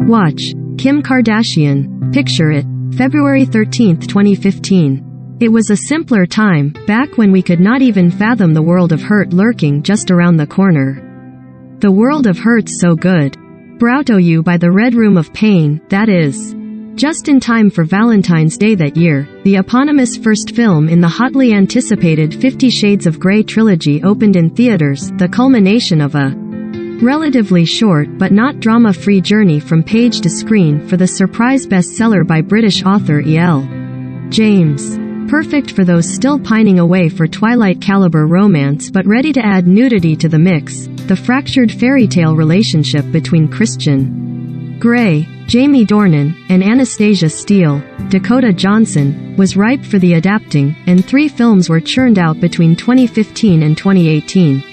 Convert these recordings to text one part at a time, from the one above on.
Watch. Kim Kardashian. Picture it. February 13, 2015. It was a simpler time, back when we could not even fathom the world of hurt lurking just around the corner. The world of hurt's so good. Brought to you by the Red Room of Pain, that is. Just in time for Valentine's Day that year, the eponymous first film in the hotly anticipated 50 Shades of Grey trilogy opened in theaters, the culmination of a relatively short but not drama-free journey from page to screen for the surprise bestseller by British author E.L. James. Perfect for those still pining away for Twilight-caliber romance but ready to add nudity to the mix, the fractured fairy tale relationship between Christian Grey, Jamie Dornan, and Anastasia Steele, Dakota Johnson, was ripe for the adapting, and 3 films were churned out between 2015 and 2018.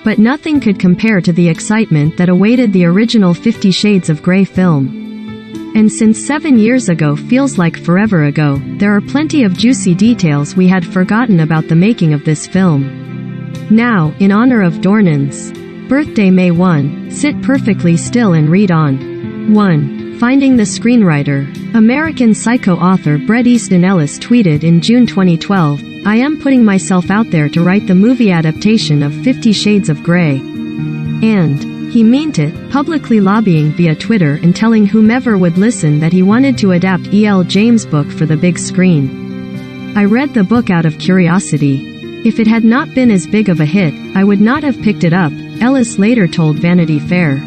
But nothing could compare to the excitement that awaited the original 50 Shades of Grey film. And since 7 years ago feels like forever ago, there are plenty of juicy details we had forgotten about the making of this film. Now, in honor of Dornan's birthday May 1, sit perfectly still and read on. 1. Finding the Screenwriter. American Psycho author Bret Easton Ellis tweeted in June 2012, "I am putting myself out there to write the movie adaptation of 50 Shades of Grey." And he meant it, publicly lobbying via Twitter and telling whomever would listen that he wanted to adapt E.L. James' book for the big screen. "I read the book out of curiosity. If it had not been as big of a hit, I would not have picked it up," Ellis later told Vanity Fair.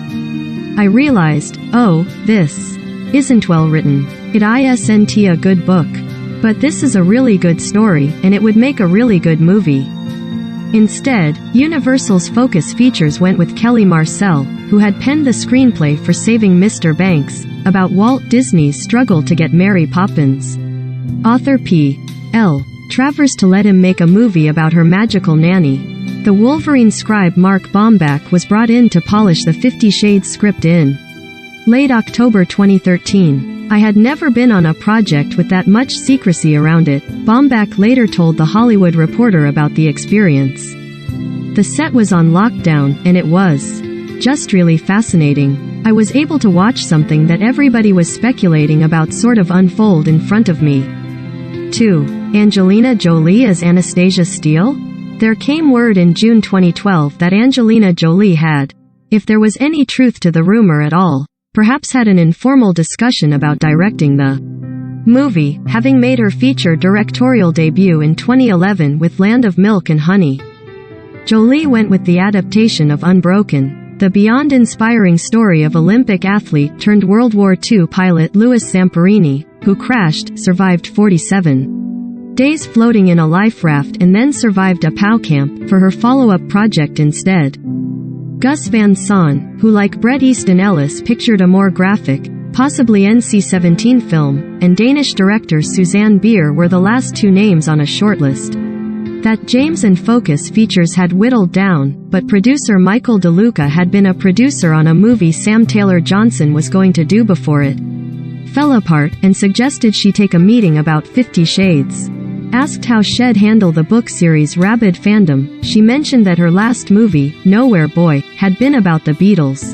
"I realized, oh, this isn't well written. It isn't a good book. But this is a really good story, and it would make a really good movie." Instead, Universal's Focus Features went with Kelly Marcel, who had penned the screenplay for Saving Mr. Banks, about Walt Disney's struggle to get Mary Poppins. Author P.L. Travers to let him make a movie about her magical nanny. The Wolverine scribe Mark Bomback was brought in to polish the 50 Shades script in late October 2013. "I had never been on a project with that much secrecy around it," Bomback later told The Hollywood Reporter about the experience. "The set was on lockdown, and it was just really fascinating. I was able to watch something that everybody was speculating about sort of unfold in front of me." 2. Angelina Jolie as Anastasia Steele? There came word in June 2012 that Angelina Jolie had, if there was any truth to the rumor at all, perhaps had an informal discussion about directing the movie, having made her feature directorial debut in 2011 with Land of Milk and Honey. Jolie went with the adaptation of Unbroken, the beyond inspiring story of Olympic athlete turned World War II pilot Louis Zamperini, who crashed, survived 47 days floating in a life raft and then survived a POW camp, for her follow-up project instead. Gus Van Sant, who like Bret Easton Ellis pictured a more graphic, possibly NC-17 film, and Danish director Suzanne Bier were the last 2 names on a shortlist that James and Focus Features had whittled down, but producer Michael DeLuca had been a producer on a movie Sam Taylor Johnson was going to do before it fell apart, and suggested she take a meeting about 50 Shades. Asked how she'd handle the book series' rabid fandom, she mentioned that her last movie, Nowhere Boy, had been about the Beatles.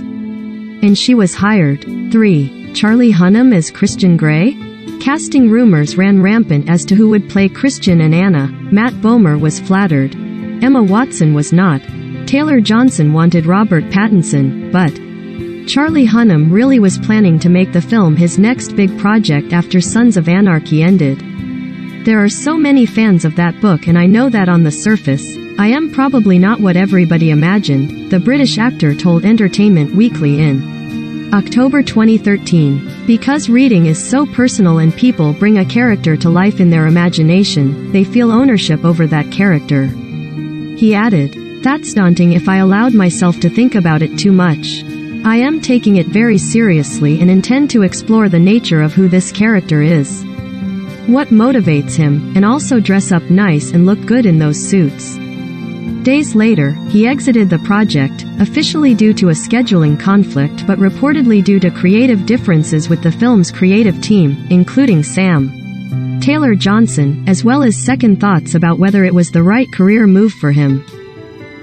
And she was hired. 3. Charlie Hunnam as Christian Grey? Casting rumors ran rampant as to who would play Christian and Anna. Matt Bomer was flattered. Emma Watson was not. Taylor Johnson wanted Robert Pattinson, but Charlie Hunnam really was planning to make the film his next big project after Sons of Anarchy ended. "There are so many fans of that book, and I know that on the surface, I am probably not what everybody imagined," the British actor told Entertainment Weekly in October 2013. "Because reading is so personal and people bring a character to life in their imagination, they feel ownership over that character." He added, "That's daunting if I allowed myself to think about it too much. I am taking it very seriously and intend to explore the nature of who this character is. What motivates him, and also dress up nice and look good in those suits." Days later, he exited the project, officially due to a scheduling conflict but reportedly due to creative differences with the film's creative team, including Sam Taylor Johnson, as well as second thoughts about whether it was the right career move for him.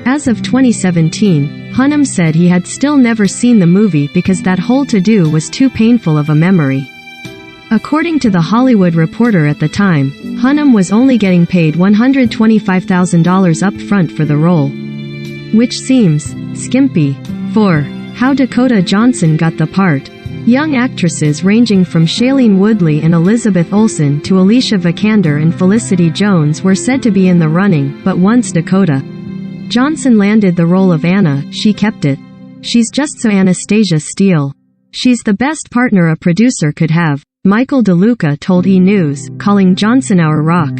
As of 2017, Hunnam said he had still never seen the movie because that whole to-do was too painful of a memory. According to The Hollywood Reporter at the time, Hunnam was only getting paid $125,000 up front for the role, which seems skimpy for how Dakota Johnson got the part. Young actresses ranging from Shailene Woodley and Elizabeth Olsen to Alicia Vikander and Felicity Jones were said to be in the running, but once Dakota Johnson landed the role of Anna, she kept it. She's just so Anastasia Steele. She's the best partner a producer could have, Michael DeLuca told E! News, calling Johnson our rock.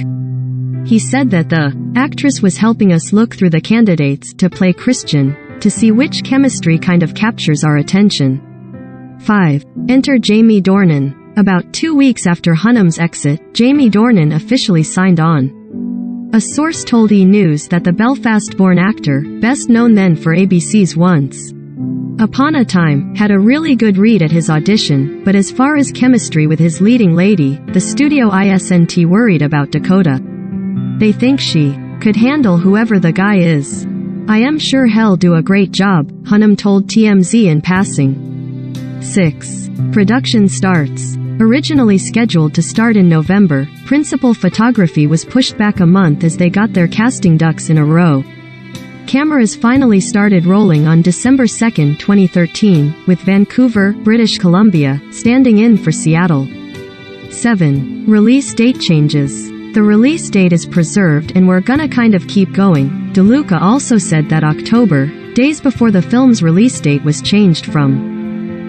He said that the actress was helping us look through the candidates to play Christian, to see which chemistry kind of captures our attention. 5. Enter Jamie Dornan. About 2 weeks after Hunnam's exit, Jamie Dornan officially signed on. A source told E! News that the Belfast-born actor, best known then for ABC's Once Upon a Time, had a really good read at his audition, but as far as chemistry with his leading lady, the studio isn't worried about Dakota. They think she could handle whoever the guy is. I am sure he'll do a great job, Hunnam told TMZ in passing. 6. Production starts. Originally scheduled to start in November, principal photography was pushed back a month as they got their casting ducks in a row. Cameras finally started rolling on December 2, 2013, with Vancouver, British Columbia, standing in for Seattle. 7. Release date changes. The release date is preserved and we're gonna kind of keep going. DeLuca also said that October, days before the film's release date, was changed from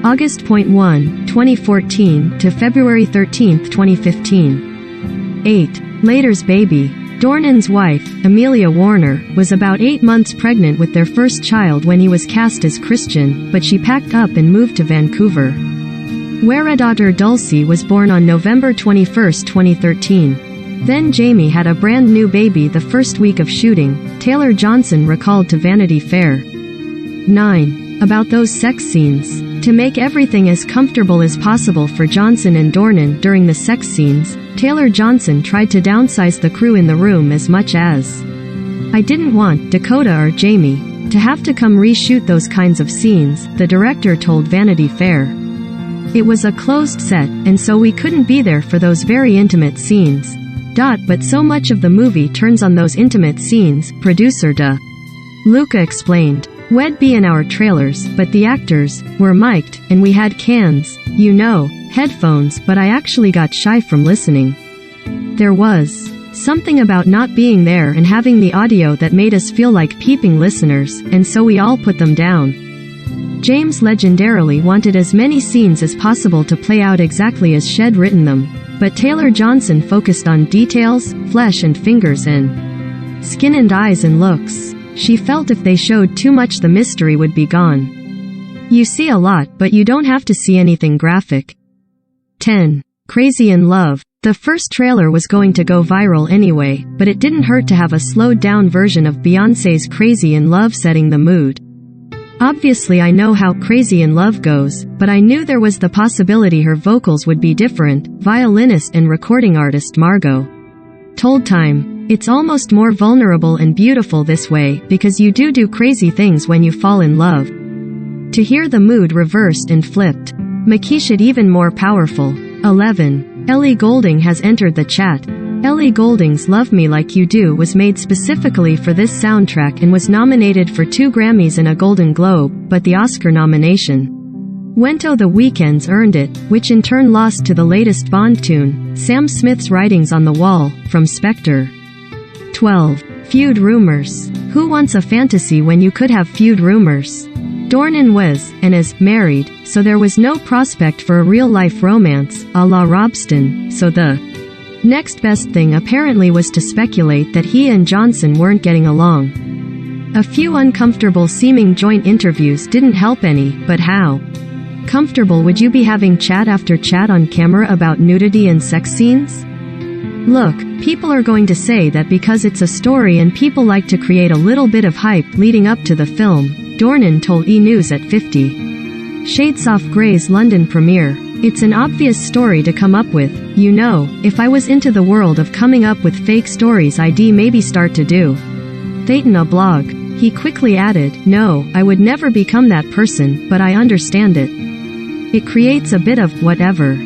August 1, 2014 to February 13, 2015. 8. Later's baby. Dornan's wife, Amelia Warner, was about 8 months pregnant with their first child when he was cast as Christian, but she packed up and moved to Vancouver, where a daughter Dulcie was born on November 21, 2013. Then Jamie had a brand new baby the first week of shooting, Taylor Johnson recalled to Vanity Fair. 9. About those sex scenes. To make everything as comfortable as possible for Johnson and Dornan during the sex scenes, Taylor Johnson tried to downsize the crew in the room as much as I didn't want Dakota or Jamie to have to come reshoot those kinds of scenes, the director told Vanity Fair. It was a closed set, and so we couldn't be there for those very intimate scenes. But so much of the movie turns on those intimate scenes, producer DeLuca explained. We'd be in our trailers, but the actors were mic'd, and we had cans, headphones, but I actually got shy from listening. There was something about not being there and having the audio that made us feel like peeping listeners, and so we all put them down. James legendarily wanted as many scenes as possible to play out exactly as she'd written them, but Taylor Johnson focused on details, flesh and fingers and skin and eyes and looks. She felt if they showed too much the mystery would be gone. You see a lot, but you don't have to see anything graphic. 10. Crazy in Love. The first trailer was going to go viral anyway, but it didn't hurt to have a slowed-down version of Beyoncé's Crazy in Love setting the mood. Obviously I know how Crazy in Love goes, but I knew there was the possibility her vocals would be different, violinist and recording artist Margot told Time. It's almost more vulnerable and beautiful this way, because you do crazy things when you fall in love. To hear the mood reversed and flipped makes it even more powerful. 11. Ellie Goulding has entered the chat. Ellie Goulding's Love Me Like You Do was made specifically for this soundtrack and was nominated for 2 Grammys and a Golden Globe, but the Oscar nomination went to The Weeknd's Earned It, which in turn lost to the latest Bond tune, Sam Smith's Writings on the Wall, from Spectre. 12. Feud rumors. Who wants a fantasy when you could have feud rumors? Dornan was, and is, married, so there was no prospect for a real-life romance, a la Robston, so the next best thing apparently was to speculate that he and Johnson weren't getting along. A few uncomfortable-seeming joint interviews didn't help any, but how comfortable would you be having chat after chat on camera about nudity and sex scenes? Look, people are going to say that because it's a story and people like to create a little bit of hype leading up to the film, Dornan told E! News at 50 Shades of Grey's London premiere. It's an obvious story to come up with, if I was into the world of coming up with fake stories I'd maybe start to do that in a blog. He quickly added, "No, I would never become that person, but I understand it. It creates a bit of whatever."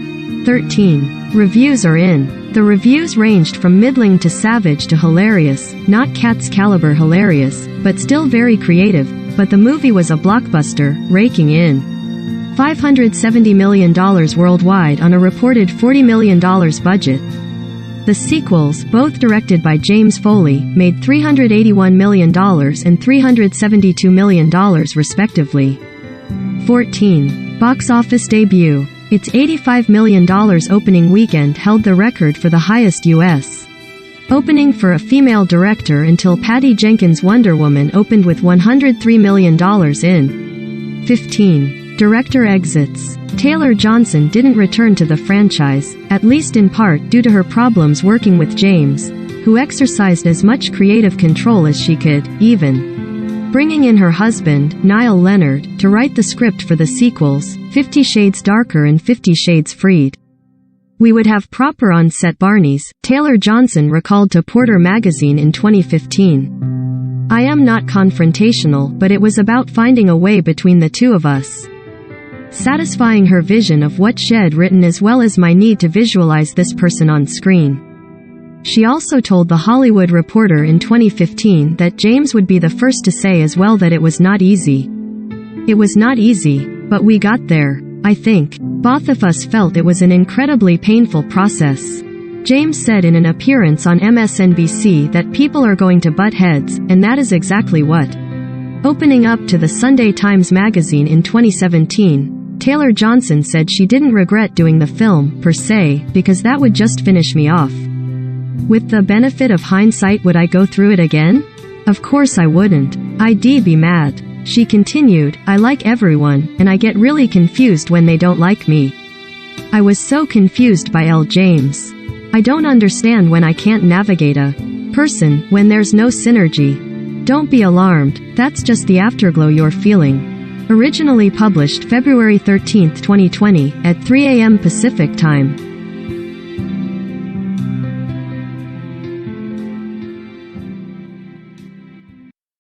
13. Reviews are in. The reviews ranged from middling to savage to hilarious, not Cats caliber hilarious, but still very creative, but the movie was a blockbuster, raking in $570 million worldwide on a reported $40 million budget. The sequels, both directed by James Foley, made $381 million and $372 million respectively. 14. Box office debut. Its $85 million opening weekend held the record for the highest U.S. opening for a female director until Patty Jenkins' Wonder Woman opened with $103 million in. 15. Director exits. Taylor Johnson didn't return to the franchise, at least in part due to her problems working with James, who exercised as much creative control as she could, even bringing in her husband, Niall Leonard, to write the script for the sequels, 50 Shades Darker and 50 Shades Freed. "We would have proper on-set Barneys," Taylor Johnson recalled to Porter magazine in 2015. "I am not confrontational, but it was about finding a way between the two of us. Satisfying her vision of what she'd written as well as my need to visualize this person on screen." She also told The Hollywood Reporter in 2015 that James would be the first to say as well that it was not easy. "It was not easy, but we got there. I think both of us felt it was an incredibly painful process." James said in an appearance on MSNBC that people are going to butt heads, and that is exactly what. Opening up to the Sunday Times magazine in 2017, Taylor Johnson said she didn't regret doing the film, per se, because that would just finish me off. "With the benefit of hindsight, would I go through it again? Of course I wouldn't. I'd be mad." She continued, "I like everyone, and I get really confused when they don't like me. I was so confused by L. James. I don't understand when I can't navigate a person, when there's no synergy. Don't be alarmed, that's just the afterglow you're feeling." Originally published February 13, 2020, at 3 a.m. Pacific Time.